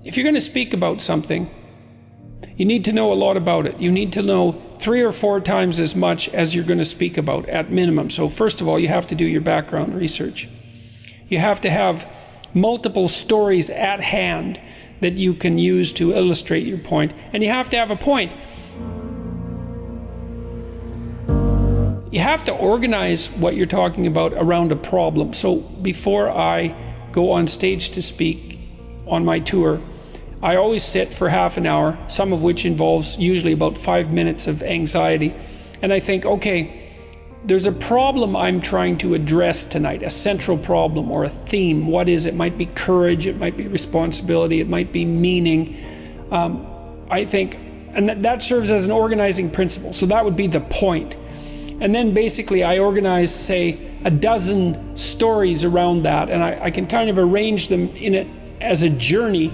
if you're going to speak about something, you need to know a lot about it. You need to know 3 or 4 times as much as you're going to speak about at minimum. So first of all, you have to do your background research. You have to have multiple stories at hand that you can use to illustrate your point. And you have to have a point. You have to organize what you're talking about around a problem. So before I go on stage to speak on my tour, I always sit for half an hour, some of which involves usually about 5 minutes of anxiety. And I think, okay, there's a problem I'm trying to address tonight, a central problem or a theme. What is it? It might be courage, it might be responsibility, it might be meaning. I think, and that serves as an organizing principle. So that would be the point. And then basically I organize, say, a dozen stories around that, and I can kind of arrange them in it as a journey.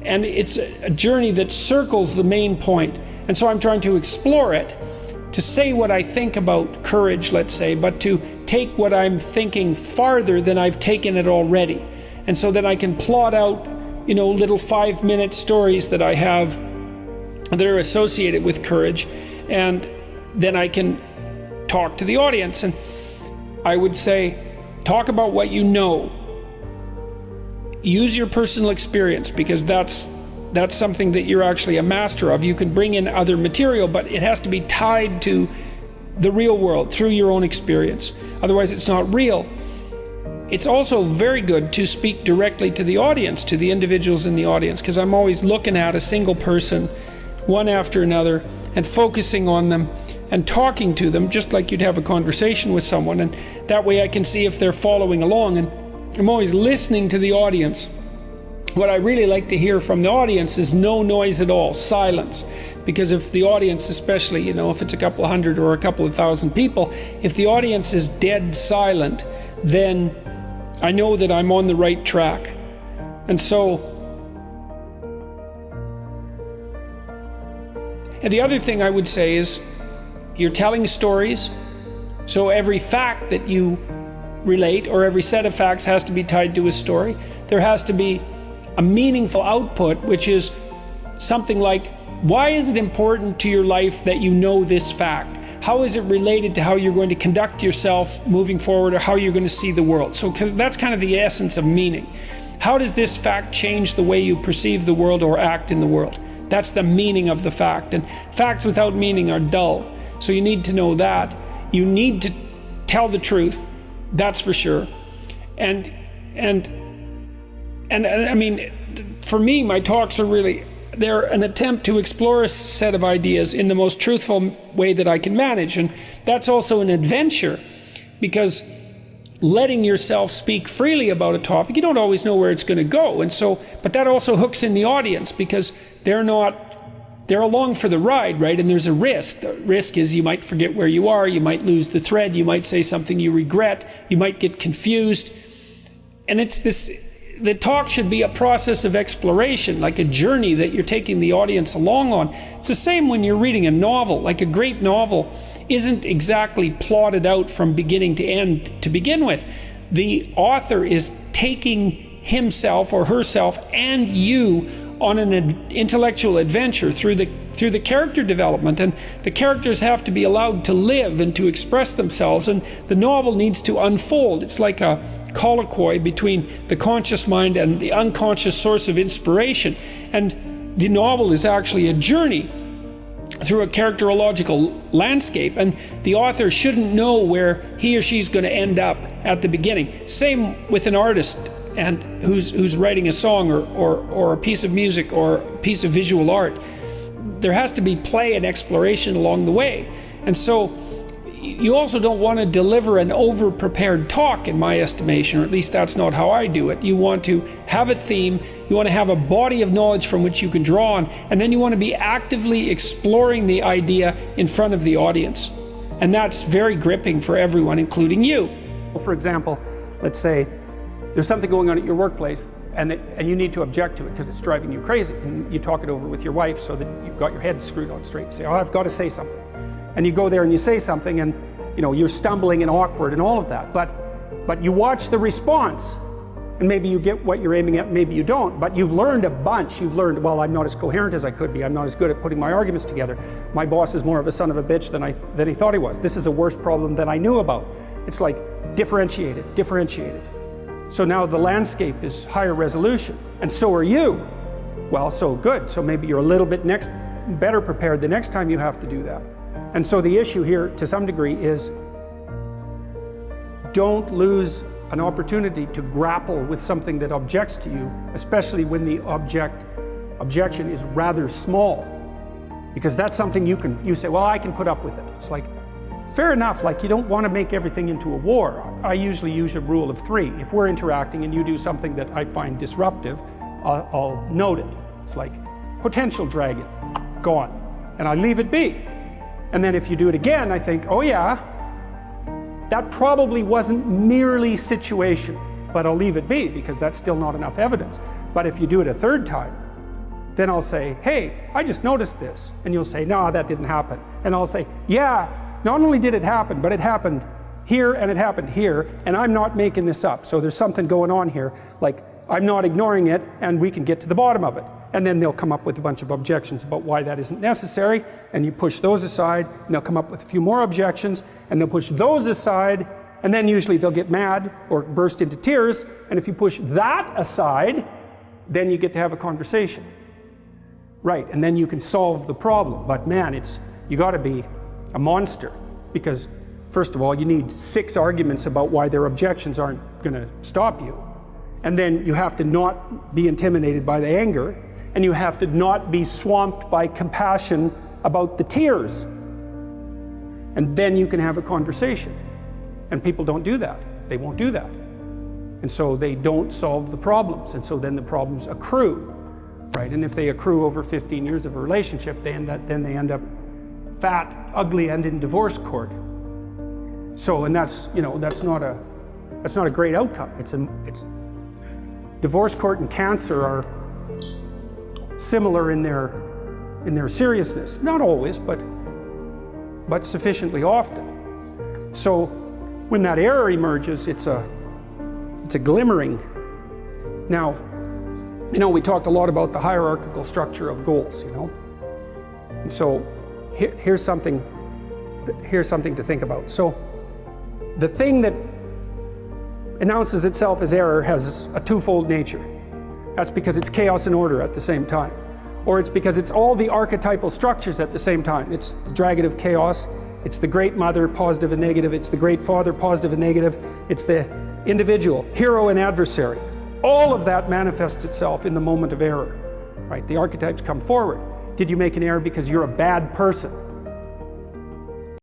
And it's a journey that circles the main point. And so I'm trying to explore it, to say what I think about courage, let's say, but to take what I'm thinking farther than I've taken it already. And so then I can plot out, little 5-minute stories that I have that are associated with courage. And then I can talk to the audience. And I would say, talk about what you know. Use your personal experience, because that's something that you're actually a master of. You can bring in other material, but it has to be tied to the real world through your own experience. Otherwise, it's not real. It's also very good to speak directly to the audience, to the individuals in the audience, because I'm always looking at a single person, one after another, and focusing on them and talking to them just like you'd have a conversation with someone. And that way I can see if they're following along. And I'm always listening to the audience. What I really like to hear from the audience is no noise at all, silence. Because if the audience, especially, if it's a couple of hundred or a couple of thousand people, if the audience is dead silent, then I know that I'm on the right track. And so, and the other thing I would say is, you're telling stories, so every fact that you relate, or every set of facts, has to be tied to a story. There has to be a meaningful output, which is something like, why is it important to your life that you know this fact? How is it related to how you're going to conduct yourself moving forward, or how you're going to see the world? So, because that's kind of the essence of meaning. How does this fact change the way you perceive the world or act in the world? That's the meaning of the fact. And facts without meaning are dull. So you need to know that. You need to tell the truth. That's for sure. And I mean, for me, my talks are they're an attempt to explore a set of ideas in the most truthful way that I can manage. And that's also an adventure, because letting yourself speak freely about a topic, you don't always know where it's going to go. And so, but that also hooks in the audience, because they're along for the ride, right? And there's a risk. The risk is you might forget where you are, you might lose the thread, you might say something you regret, you might get confused. And the talk should be a process of exploration, like a journey that you're taking the audience along on. It's the same when you're reading a novel. Like, a great novel isn't exactly plotted out from beginning to end to begin with. The author is taking himself or herself and you on an intellectual adventure through the character development, and the characters have to be allowed to live and to express themselves, and the novel needs to unfold. It's like a colloquy between the conscious mind and the unconscious source of inspiration, and the novel is actually a journey through a characterological landscape, and the author shouldn't know where he or she's going to end up at the beginning. Same with an artist and who's writing a song or a piece of music or a piece of visual art. There has to be play and exploration along the way. And so you also don't want to deliver an over-prepared talk, in my estimation, or at least that's not how I do it. You want to have a theme, you want to have a body of knowledge from which you can draw on, and then you want to be actively exploring the idea in front of the audience. And that's very gripping for everyone, including you. For example, let's say there's something going on at your workplace, and you need to object to it because it's driving you crazy. And you talk it over with your wife so that you've got your head screwed on straight. You say, oh, I've got to say something. And you go there and you say something, and you're stumbling and awkward and all of that. But you watch the response, And maybe you get what you're aiming at, maybe you don't, but you've learned a bunch. You've learned, well, I'm not as coherent as I could be. I'm not as good at putting my arguments together. My boss is more of a son of a bitch than he thought he was. This is a worse problem than I knew about. It's like differentiated. So now the landscape is higher resolution, and so are you. Well, so good. So maybe you're a little bit better prepared the next time you have to do that. And so the issue here, to some degree, is don't lose an opportunity to grapple with something that objects to you, especially when the objection is rather small, because that's something you say, well, I can put up with it. It's like, fair enough, like you don't want to make everything into a war. I usually use a rule of 3. If we're interacting and you do something that I find disruptive, I'll note it. It's like potential dragon, gone, and I leave it be. And then if you do it again, I think, oh yeah, that probably wasn't merely situation, but I'll leave it be because that's still not enough evidence. But if you do it a third time, then I'll say, hey, I just noticed this. And you'll say, no, that didn't happen. And I'll say, yeah, not only did it happen, but it happened here and it happened here, and I'm not making this up. So there's something going on here, like I'm not ignoring it, and we can get to the bottom of it. And then they'll come up with a bunch of objections about why that isn't necessary, and you push those aside, and they'll come up with a few more objections, and they'll push those aside, and then usually they'll get mad or burst into tears, and if you push that aside, then you get to have a conversation. Right, and then you can solve the problem. But man, you gotta be a monster, because first of all, you need 6 arguments about why their objections aren't gonna stop you. And then you have to not be intimidated by the anger, and you have to not be swamped by compassion about the tears. And then you can have a conversation. And people don't do that. They won't do that. And so they don't solve the problems. And so then the problems accrue, right? And if they accrue over 15 years of a relationship, then they end up fat, ugly, and in divorce court. So, and that's not a great outcome. Divorce court and cancer are similar in their seriousness. Not always, but sufficiently often. So when that error emerges, it's a glimmering. Now, we talked a lot about the hierarchical structure of goals, And so here's something to think about. So the thing that announces itself as error has a twofold nature. That's because it's chaos and order at the same time. Or it's because it's all the archetypal structures at the same time. It's the dragon of chaos, it's the great mother, positive and negative, it's the great father, positive and negative, it's the individual, hero and adversary. All of that manifests itself in the moment of error, right? The archetypes come forward. Did you make an error because you're a bad person?